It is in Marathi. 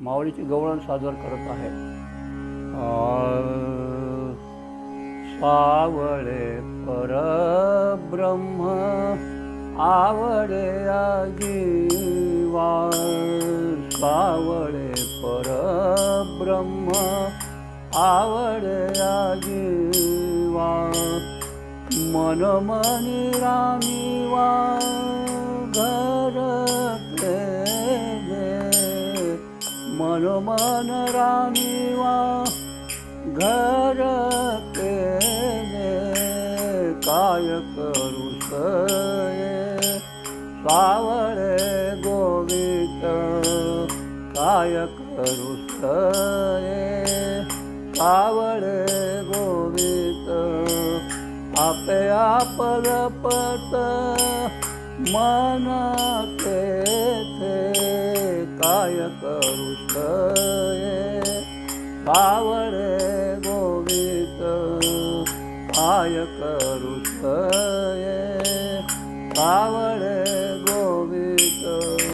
माऊलीची गवळण सादर करत आहे. सावळे परब्रह्म आवडे आजीवा, सावळे परब्रह्म आवडे आजीवा, मन मनी रामीवा घर केले, मन मन रामीवा घर केले, काय करू सये सावळे गोवित, काय करू सये सावळे गोवित, आपे आप लपत मन तेथे, काय करू सये सावळे गोवित, काय करू सये सावळे